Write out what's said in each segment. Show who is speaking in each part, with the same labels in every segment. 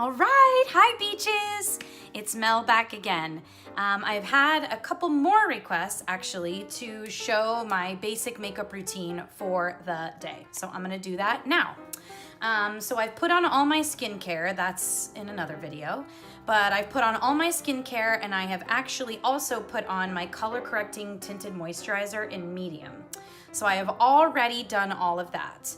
Speaker 1: All right, hi beaches. It's Mel back again. I've had a couple more requests actually to show my basic makeup routine for the day. So I'm gonna do that now. So I've put on all my skincare, that's in another video, but I've put on all my skincare and I have actually also put on my color correcting tinted moisturizer in medium. So I have already done all of that.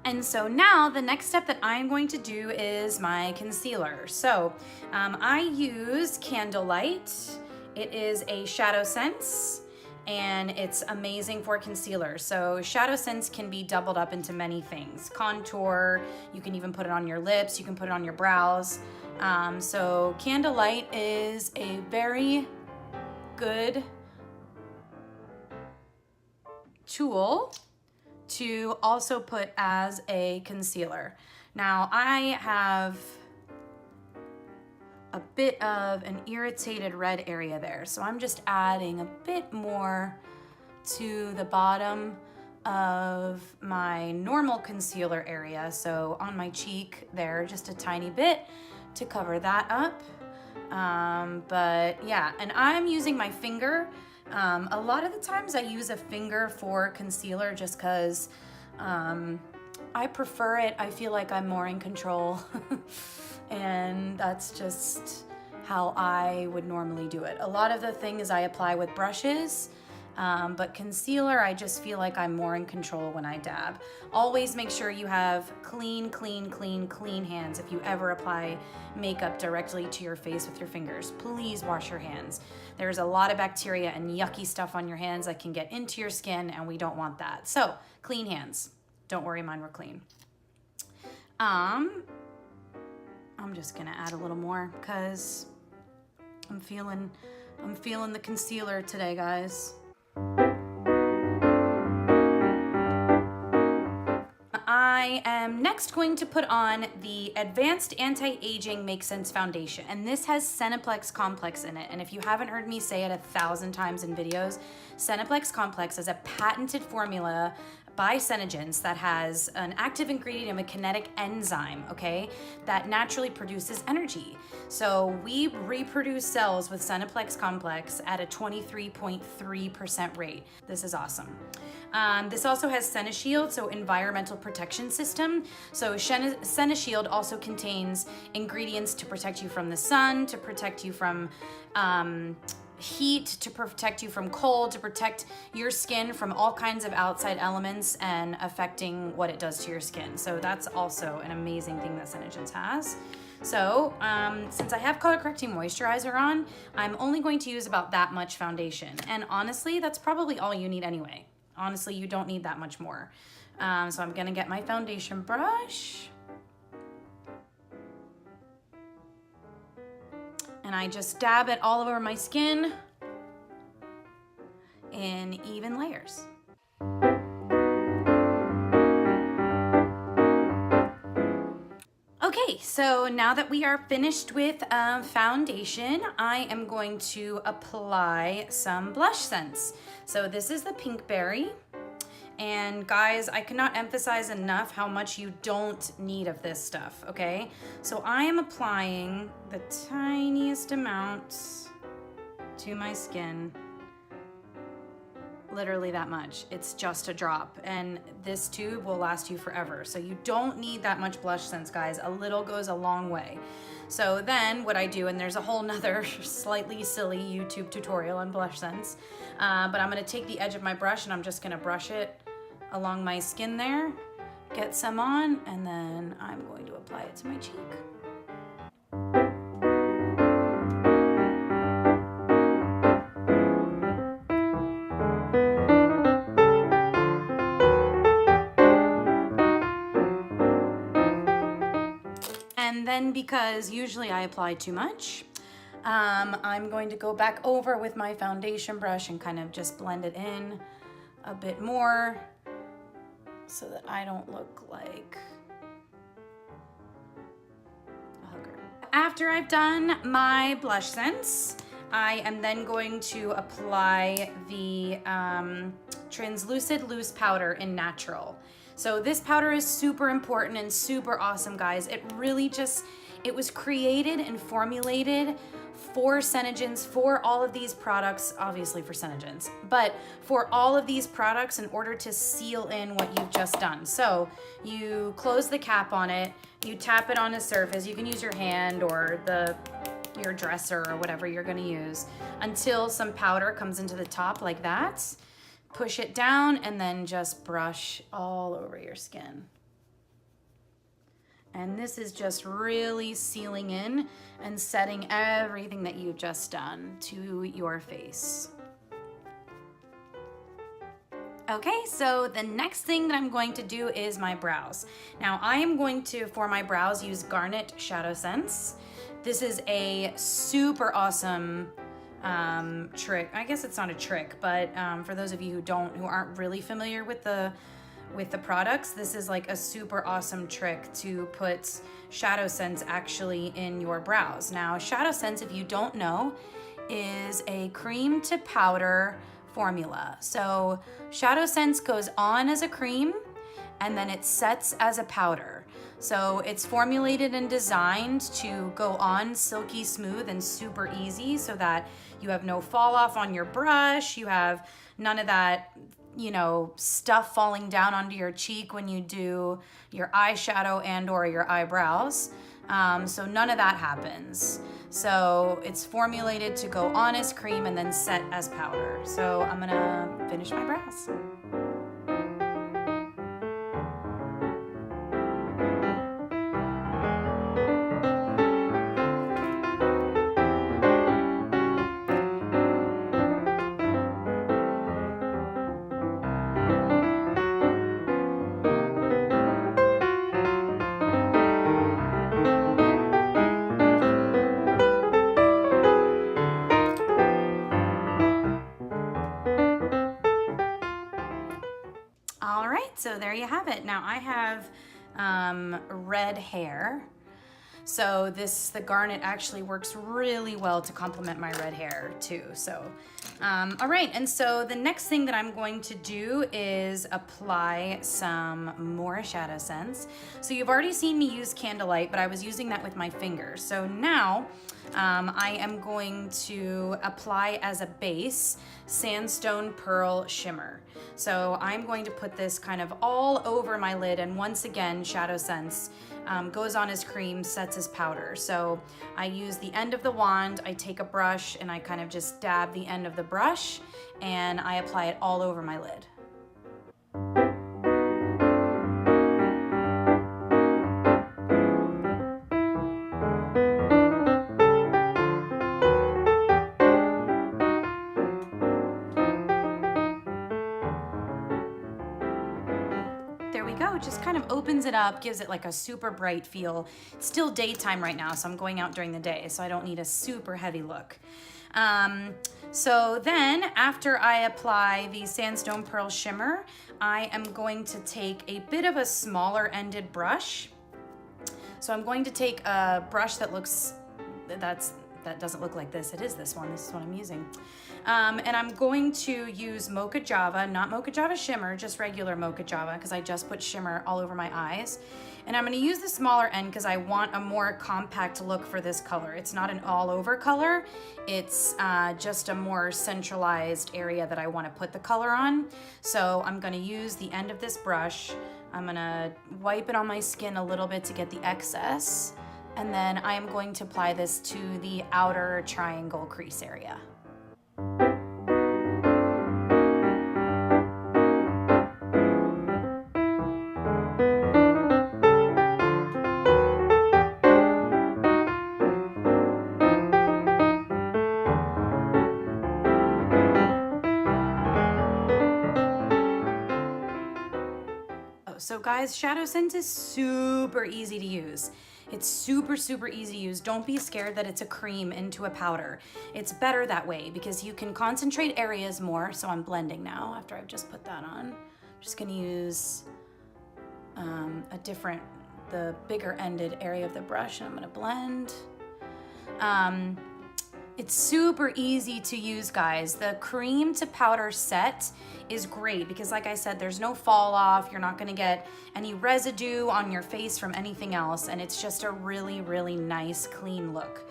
Speaker 1: And so now the next step that I'm going to do is my concealer. So I use Candlelight. It is a Shadow Sense and it's amazing for concealer. So Shadow Sense can be doubled up into many things. Contour, you can even put it on your lips, you can put it on your brows. So Candlelight is a very good tool to also put as a concealer. Now I have a bit of an irritated red area there, so I'm just adding a bit more to the bottom of my normal concealer area. So on my cheek there, just a tiny bit to cover that up. But yeah, and I'm using my finger. A lot of the times I use a finger for concealer just because I prefer it. I feel like I'm more in control and that's just how I would normally do it. A lot of the things I apply with brushes, but concealer, I just feel like I'm more in control when I dab. Always make sure you have clean hands if you ever apply makeup directly to your face with your fingers. Please wash your hands. There's a lot of bacteria and yucky stuff on your hands that can get into your skin and we don't want that. So clean hands. Don't worry, mine were clean. I'm just gonna add a little more because I'm feeling the concealer today, guys. I am next going to put on the Advanced Anti-Aging Make Sense Foundation, and this has Senaplex Complex in it. And if you haven't heard me say it 1,000 times in videos, Senaplex Complex is a patented formula by Senegens that has an active ingredient of a kinetic enzyme, okay, that naturally produces energy. So we reproduce cells with Senaplex Complex at a 23.3% rate. This is awesome. This also has Senishield, so environmental protection system. So Senishield also contains ingredients to protect you from the sun, to protect you from heat, to protect you from cold, to protect your skin from all kinds of outside elements and affecting what it does to your skin. So that's also an amazing thing that Senegens has. So since I have color correcting moisturizer on, I'm only going to use about that much foundation. And honestly, that's probably all you need anyway. Honestly, you don't need that much more. So I'm gonna get my foundation brush. And I just dab it all over my skin in even layers. Okay, so now that we are finished with foundation, I am going to apply some blush scents. So this is the Pinkberry. And guys, I cannot emphasize enough how much you don't need of this stuff, okay? So I am applying the tiniest amounts to my skin. Literally that much. It's just a drop. And this tube will last you forever. So you don't need that much blush scents, guys. A little goes a long way. So then what I do, and there's a whole nother slightly silly YouTube tutorial on blush scents, but I'm gonna take the edge of my brush and I'm just gonna brush it along my skin there, get some on, and then I'm going to apply it to my cheek. And then because usually I apply too much, I'm going to go back over with my foundation brush and kind of just blend it in a bit more so that I don't look like a hooker. After I've done my blush scents, I am then going to apply the Translucid Loose Powder in Natural. So this powder is super important and super awesome, guys. It really just, It was created and formulated for SeneGence, for all of these products, obviously for SeneGence, but for all of these products in order to seal in what you've just done. So you close the cap on it, you tap it on a surface, you can use your hand or your dresser or whatever you're gonna use until some powder comes into the top like that. Push it down and then just brush all over your skin. And this is just really sealing in and setting everything that you've just done to your face. Okay, so the next thing that I'm going to do is my brows. Now I am going to, for my brows, use Garnet Shadow Sense. This is a super awesome trick. I guess it's not a trick, but for those of you who aren't really familiar with the products, this is like a super awesome trick to put Shadow Sense actually in your brows. Now, Shadow Sense, if you don't know, is a cream to powder formula. So Shadow Sense goes on as a cream and then it sets as a powder. So it's formulated and designed to go on silky smooth and super easy so that you have no fall off on your brush, you have none of that, you know, stuff falling down onto your cheek when you do your eyeshadow and or your eyebrows. So none of that happens. So it's formulated to go on as cream and then set as powder. So I'm gonna finish my brows. All right, so there you have it. Now I have red hair. So the garnet actually works really well to complement my red hair too. So, all right, and so the next thing that I'm going to do is apply some more Shadow Sense. So you've already seen me use Candlelight, but I was using that with my fingers. So now I am going to apply as a base Sandstone Pearl Shimmer. So I'm going to put this kind of all over my lid, and once again, Shadow Sense goes on as cream, sets as powder. So I use the end of the wand, I take a brush and I kind of just dab the end of the brush and I apply it all over my lid. There we go, it just kind of opens it up, gives it like a super bright feel. It's still daytime right now, so I'm going out during the day, so I don't need a super heavy look. So then, after I apply the Sandstone Pearl Shimmer, I am going to take a bit of a smaller ended brush. So I'm going to take a brush that doesn't look like this. It is this one. This is what I'm using. And I'm going to use Mocha Java, not Mocha Java Shimmer, just regular Mocha Java, because I just put shimmer all over my eyes. And I'm going to use the smaller end because I want a more compact look for this color. It's not an all over color. It's just a more centralized area that I want to put the color on. So I'm going to use the end of this brush. I'm going to wipe it on my skin a little bit to get the excess. And then I am going to apply this to the outer triangle crease area. So guys, Shadow Sense is super easy to use. It's super, super easy to use. Don't be scared that it's a cream into a powder. It's better that way because you can concentrate areas more. So I'm blending now after I've just put that on. I'm just gonna use the bigger ended area of the brush and I'm gonna blend. It's super easy to use, guys. The cream to powder set is great because like I said, there's no fall off. You're not gonna get any residue on your face from anything else. And it's just a really, really nice, clean look.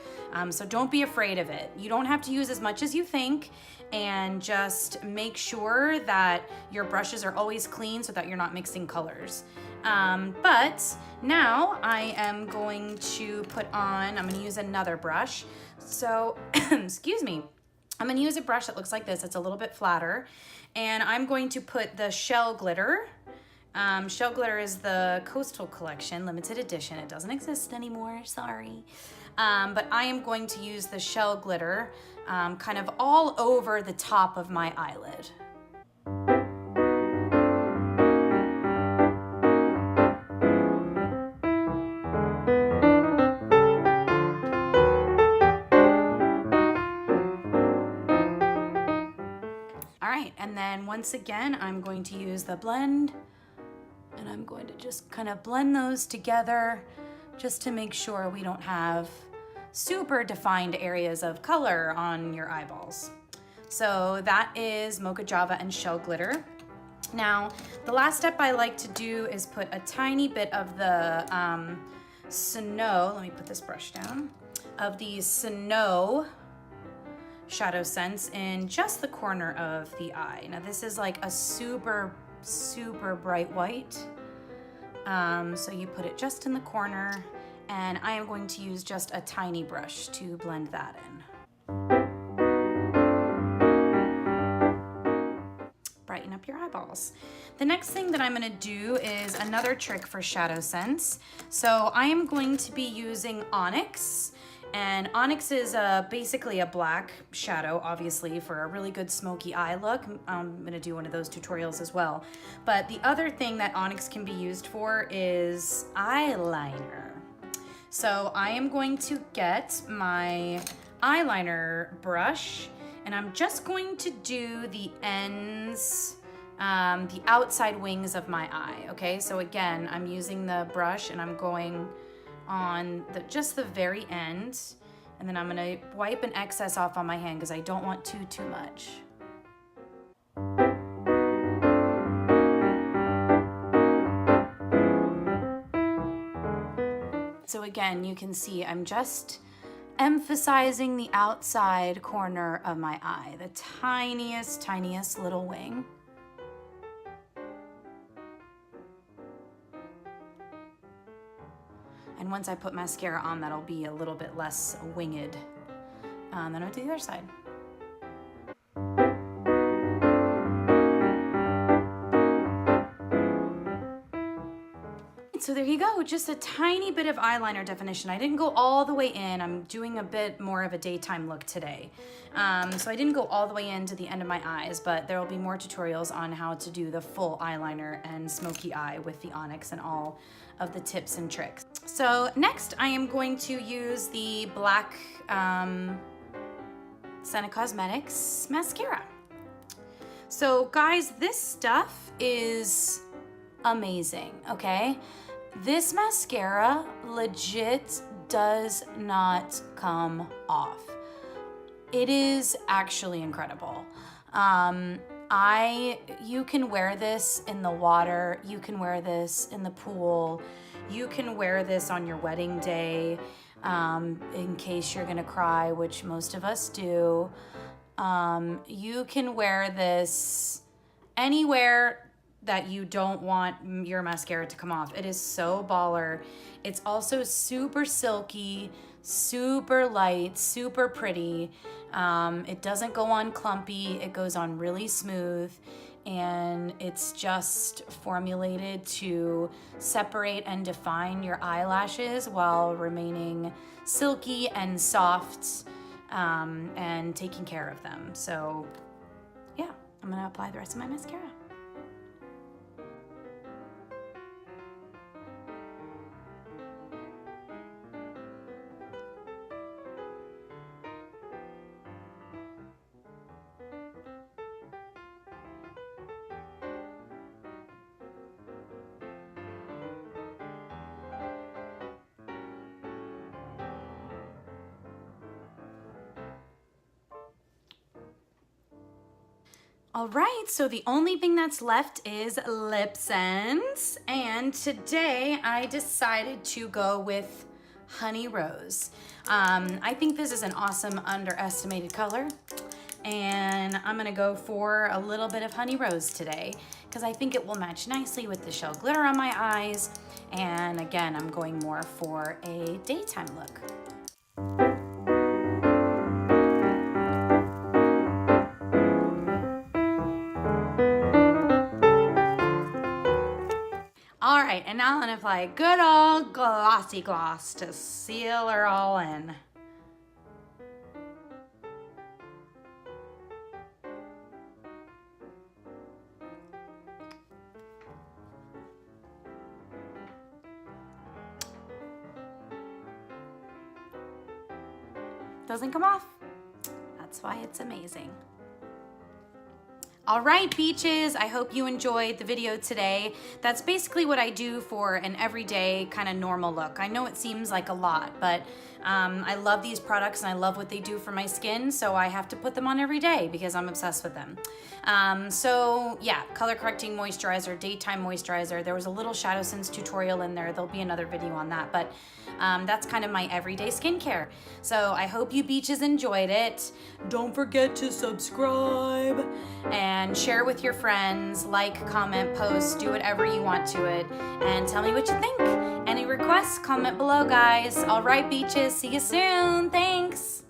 Speaker 1: So don't be afraid of it. You don't have to use as much as you think, and just make sure that your brushes are always clean so that you're not mixing colors. But now I am going to I'm gonna use another brush. So, excuse me, I'm gonna use a brush that looks like this. It's a little bit flatter, and I'm going to put the Shell Glitter. Shell Glitter is the Coastal Collection, limited edition. It doesn't exist anymore, sorry. But I am going to use the Shell Glitter kind of all over the top of my eyelid. And then once again, I'm going to use the blend, and I'm going to just kind of blend those together just to make sure we don't have super defined areas of color on your eyeballs. So that is Mocha Java and Shell Glitter. Now, the last step I like to do is put a tiny bit of the Snow, let me put this brush down, of the Snow Shadow Sense in just the corner of the eye. Now this is like a super, super bright white. So you put it just in the corner, and I am going to use just a tiny brush to blend that in. Brighten up your eyeballs. The next thing that I'm gonna do is another trick for Shadow Sense. So I am going to be using Onyx. And Onyx is basically a black shadow, obviously, for a really good smoky eye look. I'm gonna do one of those tutorials as well. But the other thing that Onyx can be used for is eyeliner. So I am going to get my eyeliner brush, and I'm just going to do the ends, the outside wings of my eye, okay? So again, I'm using the brush and I'm going on just the very end, and then I'm gonna wipe an excess off on my hand because I don't want too much. So again, you can see I'm just emphasizing the outside corner of my eye, the tiniest little wing. And once I put mascara on, that'll be a little bit less winged. Then I'll do the other side. So there you go, just a tiny bit of eyeliner definition. I didn't go all the way in. I'm doing a bit more of a daytime look today. So I didn't go all the way into the end of my eyes, but there will be more tutorials on how to do the full eyeliner and smoky eye with the Onyx and all of the tips and tricks. So next I am going to use the black Senna Cosmetics mascara. So guys, this stuff is amazing, okay? This mascara legit does not come off. It is actually incredible. You can wear this in the water, you can wear this in the pool, you can wear this on your wedding day, in case you're gonna cry, which most of us do. You can wear this anywhere that you don't want your mascara to come off. It is so baller. It's also super silky, super light, super pretty. It doesn't go on clumpy, it goes on really smooth, and it's just formulated to separate and define your eyelashes while remaining silky and soft, and taking care of them. So yeah, I'm gonna apply the rest of my mascara. All right, so the only thing that's left is Lipsense, and today I decided to go with Honey Rose. I think this is an awesome underestimated color, and I'm gonna go for a little bit of Honey Rose today because I think it will match nicely with the shell glitter on my eyes, and again, I'm going more for a daytime look. All right, and now I'm gonna apply a good old glossy gloss to seal her all in. Doesn't come off. That's why it's amazing. All right, Beaches, I hope you enjoyed the video today. That's basically what I do for an everyday kind of normal look. I know it seems like a lot, but I love these products and I love what they do for my skin, so I have to put them on every day because I'm obsessed with them. So yeah, color correcting moisturizer, daytime moisturizer. There was a little Shadow Sense tutorial in there. There'll be another video on that, but that's kind of my everyday skincare. So I hope you Beaches enjoyed it. Don't forget to subscribe and share with your friends, like, comment, post, do whatever you want to it, and tell me what you think. Any requests, comment below, guys. All right, Beaches, see you soon. Thanks.